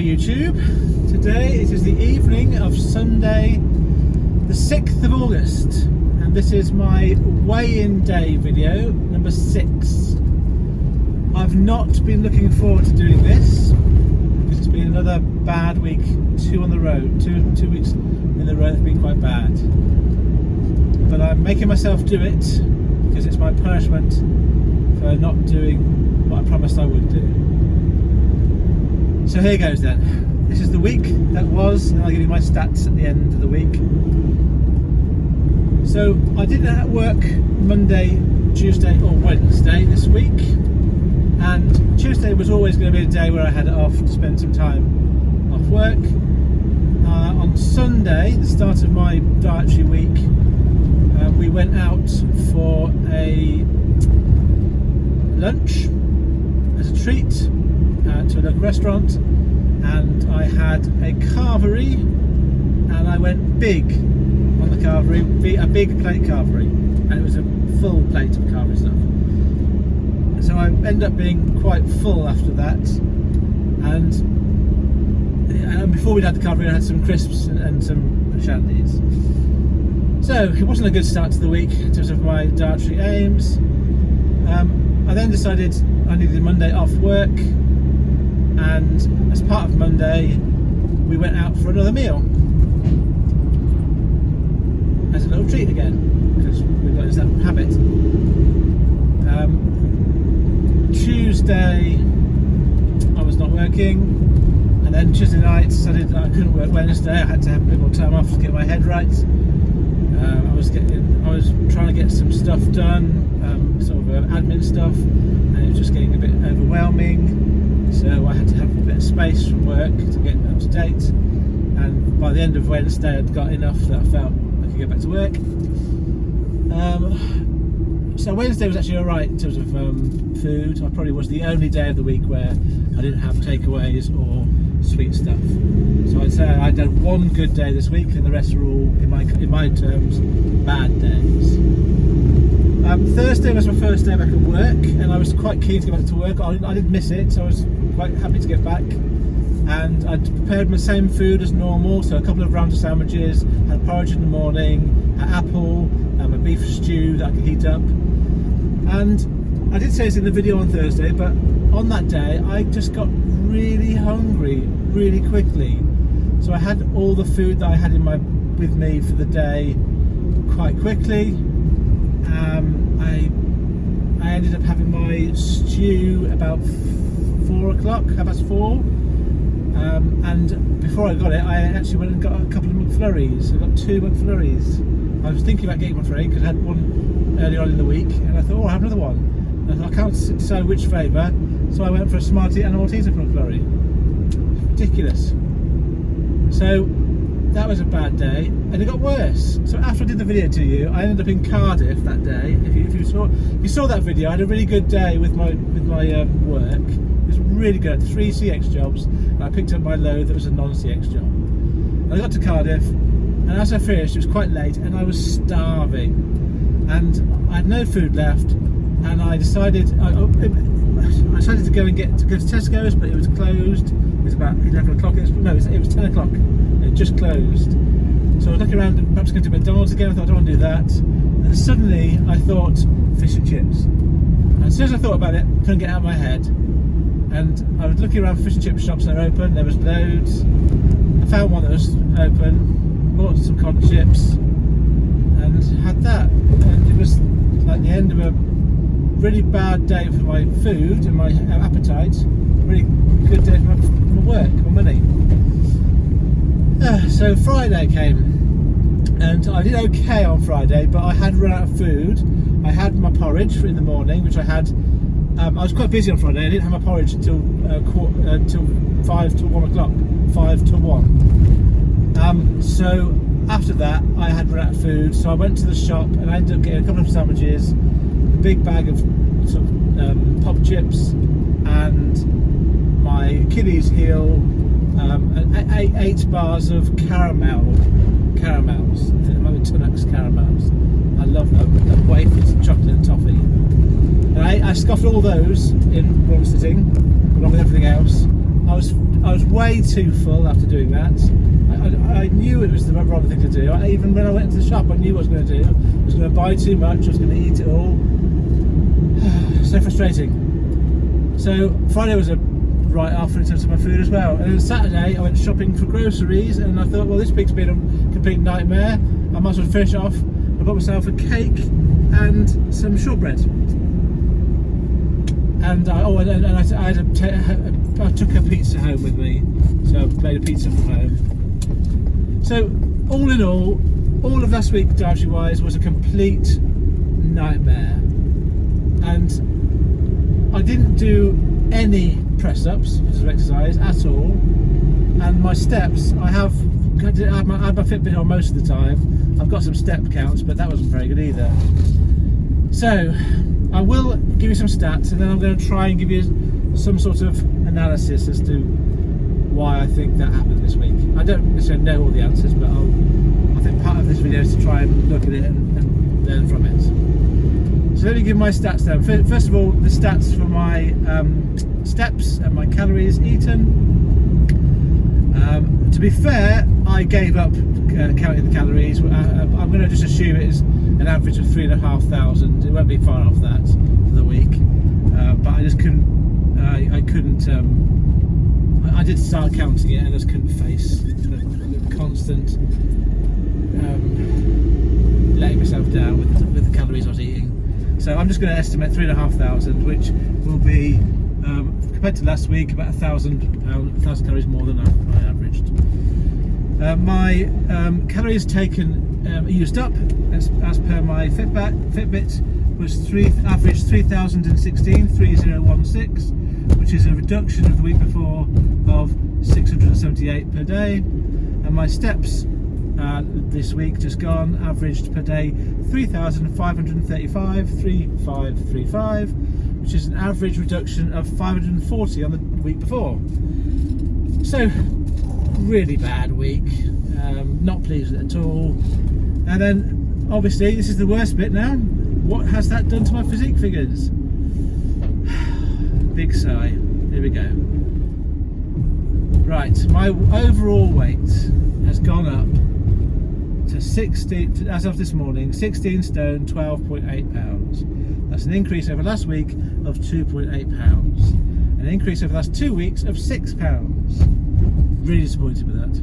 YouTube. Today it is the evening of Sunday the 6th of August and this is my weigh-in day video number 6. I've not been looking forward to doing this because it's been another bad week, two on the road, two weeks in the row have been quite bad. But I'm making myself do it because it's my punishment for not doing what I promised I would do. So here goes then. This is the week that was, and I'll give you my stats at the end of the week. So I didn't work Monday, Tuesday or Wednesday this week, and Tuesday was always going to be a day where I had it off to spend some time off work. On Sunday, the start of my dietary week, we went out for a lunch as a treat to a local restaurant, and I had a carvery and I went big on the carvery, a big plate carvery, and it was a full plate of carvery stuff. So I ended up being quite full after that, and before we'd had the carvery I had some crisps and some shandies. So it wasn't a good start to the week in terms of my dietary aims. I then decided I needed Monday off work, and as part of Monday we went out for another meal as a little treat again, because we've got this habit. Tuesday I was not working, and then Tuesday night decided that I couldn't work Wednesday. I had to have a bit more time off to get my head right. I was trying to get some stuff done, sort of admin stuff, and it was just getting a bit overwhelming. So I had to have a bit of space from work to get up to date. And by the end of Wednesday, I'd got enough that I felt I could get back to work. So Wednesday was actually alright in terms of food. I probably was the only day of the week where I didn't have takeaways or sweet stuff. So I'd say I'd done one good day this week, and the rest are all, in my terms, bad days. Thursday was my first day back at work, and I was quite keen to get back to work. I didn't miss it, so I was quite happy to get back. And I'd prepared my same food as normal, so a couple of round sandwiches, had porridge in the morning, an apple, a beef stew that I could heat up. And I did say this in the video on Thursday, but on that day I just got really hungry really quickly. So I had all the food that I had with me for the day quite quickly. I ended up having my stew about 4 o'clock, 4:30. And before I got it, I actually went and got a couple of McFlurries. I got 2 McFlurries. I was thinking about getting one for 8 because I had one earlier on in the week, and I thought, oh, I'll have another one. And I thought, I can't decide which flavour, so I went for a Smartie and a Malteser McFlurry. Ridiculous. So that was a bad day, and it got worse. So after I did the video to you, I ended up in Cardiff that day. If you saw that video, I had a really good day with my work. It was really good. I had 3 CX jobs, and I picked up my load that was a non-CX job. And I got to Cardiff, and as I finished, it was quite late, and I was starving, and I had no food left. And I decided to go to Tesco's, but it was closed. It was about 11 o'clock. It was 10 o'clock. It just closed. So I was looking around, perhaps going to McDonald's again. I thought, I don't want to do that. And suddenly I thought fish and chips. And as soon as I thought about it, I couldn't get it out of my head. And I was looking around for fish and chip shops that are open. There was loads. I found one that was open, bought some cod chips, and had that. And it was like the end of a really bad day for my food and my appetite. Really good day for my work, my money. So Friday came, and I did okay on Friday, but I had run out of food. I had my porridge in the morning, which I had. I was quite busy on Friday. I didn't have my porridge until 5 to 1 o'clock. 5 to 1. So after that, I had run out of food. So I went to the shop and I ended up getting a couple of sandwiches, a big bag of sort of pop chips, and my Achilles heel, and 8 bars of caramels, Tunnux caramels. I love them, wafers, chocolate and toffee. And I scoffed all those in one sitting, along with everything else. I was way too full after doing that. I knew it was the wrong thing to do. Even when I went into the shop, I knew what I was going to do. I was going to buy too much. I was going to eat it all. So frustrating. So Friday was a write-off in terms of my food as well. And then Saturday I went shopping for groceries, and I thought, well, this week's been a complete nightmare. I might as well finish it off. I bought myself a cake and some shortbread. And I took a pizza home with me, so I made a pizza from home. So all in all of last week, dietary-wise, was a complete nightmare. And I didn't do any press-ups, which is exercise, at all. And my steps, I had my Fitbit on most of the time. I've got some step counts, but that wasn't very good either. So I will give you some stats, and then I'm going to try and give you some sort of analysis as to why I think that happened this week. I don't necessarily know all the answers, but I think part of this video is to try and look at it and learn from it. So let me give my stats then. First of all, the stats for my steps and my calories eaten. To be fair, I gave up counting the calories. I'm going to just assume it is an average of 3,500. It won't be far off that for the week, but I just couldn't. I did start counting it, and I just couldn't face the constant letting myself down with the calories I was eating. So I'm just going to estimate 3,500, which will be compared to last week about 1,000 calories more than I averaged. My calories taken used up as per my Fitbit was average 3,016, 3016, which is a reduction of the week before of 678 per day. And my steps this week just gone averaged per day 3,535, 3535, which is an average reduction of 540 on the week before. So really bad week, not pleased with it at all. And then obviously this is the worst bit now. What has that done to my physique figures? Big sigh. Here we go. Right, my overall weight has gone up to 16, as of this morning, 16 stone, 12.8 pounds. That's an increase over last week of 2.8 pounds. An increase over the last 2 weeks of 6 pounds. Really disappointed with that.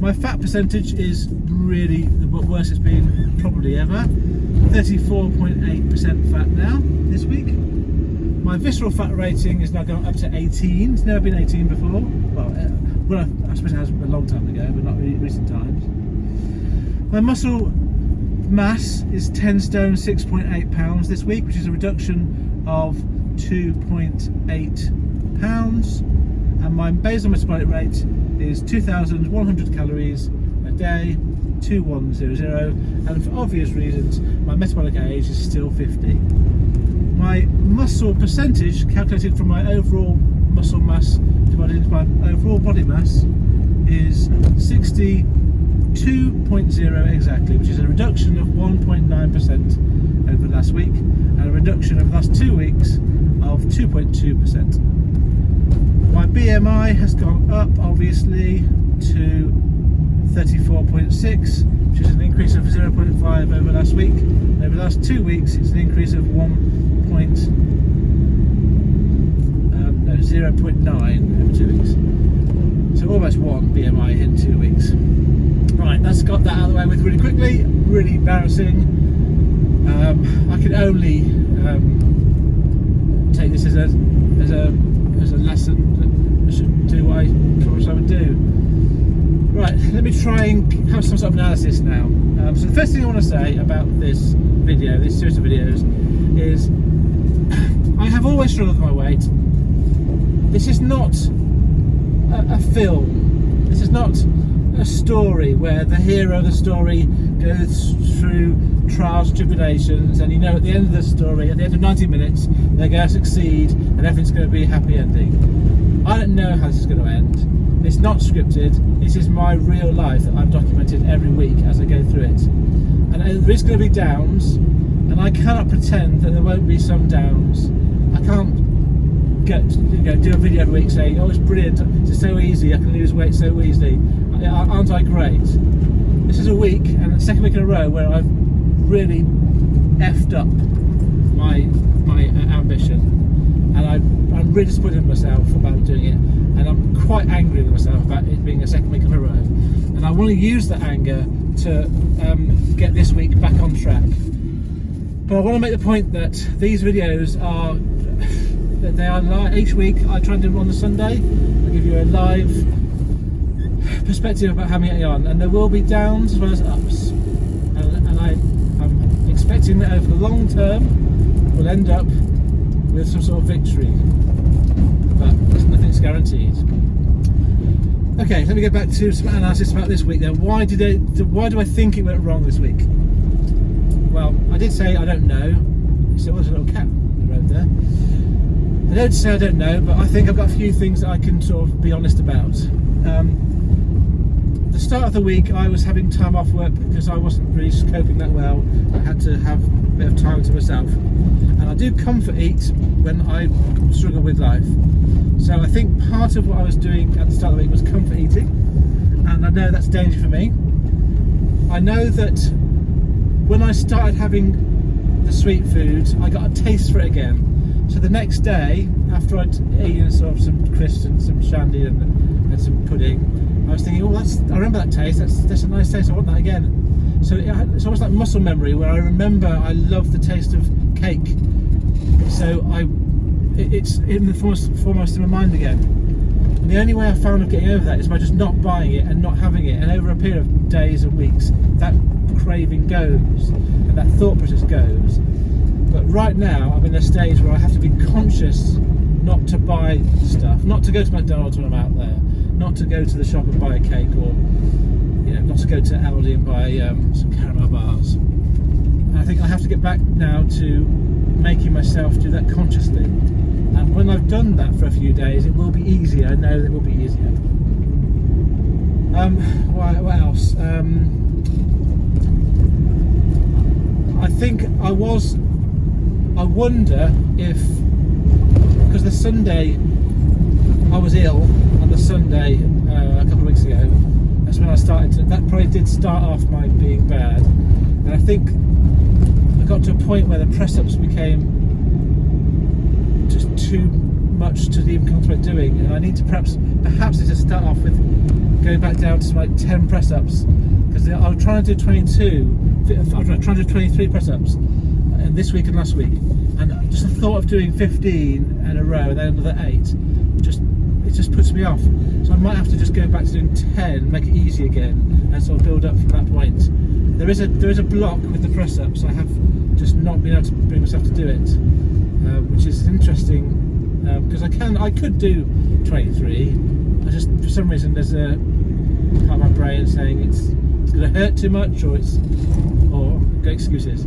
My fat percentage is really the worst it's been probably ever. 34.8% fat now this week. My visceral fat rating is now going up to 18. It's never been 18 before. Well, I suppose it has a long time ago, but not really recent times. My muscle mass is 10 stone, 6.8 pounds this week, which is a reduction of 2.8 pounds. And my basal metabolic rate is 2,100 calories a day, 2100, and for obvious reasons my metabolic age is still 50. My muscle percentage, calculated from my overall muscle mass divided into my overall body mass, is 62.0 exactly, which is a reduction of 1.9% over last week, and a reduction over the last 2 weeks of 2.2%. My BMI has gone up, obviously, to 34.6, which is an increase of 0.5 over last week. Over the last 2 weeks, it's an increase of 0.9 over 2 weeks. So almost 1 BMI in 2 weeks. Right, that's got that out of the way with really quickly. Really embarrassing. I can only take this as a lesson that I should do what I promised I would do. Right, let me try and have some sort of analysis now. So the first thing I want to say about this video, this series of videos, is I have always struggled with my weight. This is not a film. This is not a story where the hero of the story goes through trials and tribulations, and you know at the end of the story, at the end of 90 minutes, they're going to succeed and everything's going to be a happy ending. I don't know how this is going to end. It's not scripted. This is my real life that I've documented every week as I go through it. And there is going to be downs, and I cannot pretend that there won't be some downs. I can't do a video every week saying, "Oh, it's brilliant! It's so easy. I can lose weight so easily. Aren't I great?" This is a week, and the second week in a row where I've really effed up my ambition, and I'm really disappointed with myself about doing it, and I'm quite angry with myself about it being a second week in a row. And I want to use that anger to get this week back on track. But I want to make the point that these videos are live each week. I try and do them on the Sunday. I'll give you a live perspective about how I'm getting on, and there will be downs as well as ups. And I'm expecting that over the long term we'll end up with some sort of victory, but nothing's guaranteed. Okay, let me get back to some analysis about this week then. Why do I think it went wrong this week? Well, I did say I don't know. So there's a little cat on the road there. I don't say I don't know, but I think I've got a few things that I can sort of be honest about. The start of the week I was having time off work because I wasn't really coping that well. I had to have a bit of time to myself, and I do comfort eat when I struggle with life. So I think part of what I was doing at the start of the week was comfort eating, and I know that's danger for me. I know that when I started having the sweet foods, I got a taste for it again. So the next day, after I'd eaten sort of some crisps and some shandy and some pudding, I was thinking, I remember that taste, that's a nice taste, I want that again. So it's almost like muscle memory, where I remember I love the taste of cake. So it's in the foremost in my mind again. And the only way I found of getting over that is by just not buying it and not having it, and over a period of days and weeks, that craving goes, and that thought process goes. But right now, I'm in a stage where I have to be conscious not to buy stuff, not to go to McDonald's when I'm out there, not to go to the shop and buy a cake, or not to go to Aldi and buy some caramel bars. And I think I have to get back now to making myself do that consciously. And when I've done that for a few days, it will be easier. I know that it will be easier. What else? I think I wonder if, because the Sunday I was ill on the Sunday a couple of weeks ago, that's when I started to, that probably did start off my being bad. And I think I got to a point where the press-ups became just too much to even contemplate doing, and I need to perhaps need to start off with going back down to like 10 press-ups, because I was trying to do 22, I was trying to do 23 press-ups and this week and last week, and just the thought of doing 15 in a row and then another 8 it just puts me off. So I might have to just go back to doing 10, make it easy again, and sort of build up from that point. There is a block with the press-ups. I have just not been able to bring myself to do it, which is interesting, because I could do 23. I just, for some reason, there's a part of my brain saying it's going to hurt too much, or go excuses.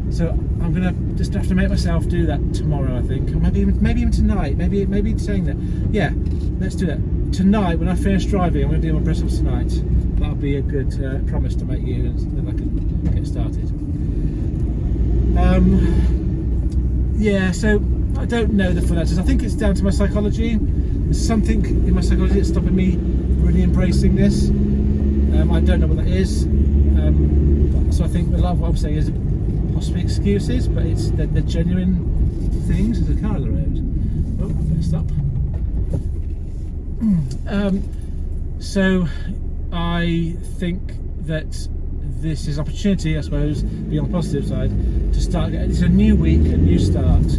So I'm going to just have to make myself do that tomorrow, I think, or maybe even tonight. Maybe saying that, yeah, let's do that tonight. When I finish driving, I'm going to do my press-ups tonight. That'll be a good promise to make you, and then I can get started. Yeah, so I don't know the full answers. I think it's down to my psychology. There's something in my psychology that's stopping me really embracing this. I don't know what that is. So I think a lot of what I'm saying is possibly excuses, but it's the genuine things. There's a car on the road. Oh, I better stop. So I think that this is opportunity, I suppose, being on the positive side, to start. It's a new week, a new start.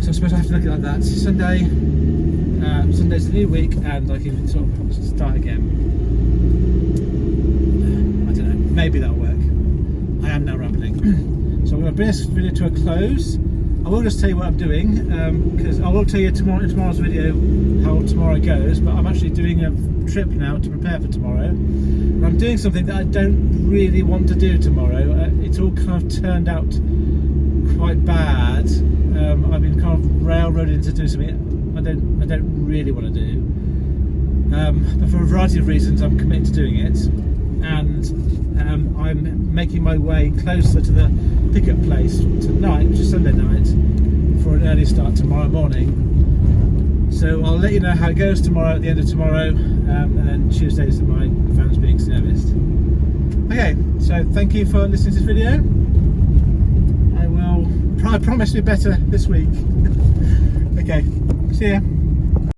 So I suppose I have to look at it like that. Sunday's a new week, and I can sort of start again. I don't know. Maybe that'll work. I am now rambling. So I'm going to bring this video to a close. I will just tell you what I'm doing, because I will tell you in tomorrow's video how tomorrow goes, but I'm actually doing a trip now to prepare for tomorrow. And I'm doing something that I don't really want to do tomorrow. It's all kind of turned out quite bad. I've been kind of railroaded into doing something I don't really want to do. But for a variety of reasons, I'm committed to doing it. And I'm making my way closer to the pickup place tonight, which is Sunday night, for an early start tomorrow morning. So I'll let you know how it goes tomorrow, at the end of tomorrow, and then Tuesdays that my van's being serviced. Okay, so thank you for listening to this video. I promise to be better this week. Okay, see ya.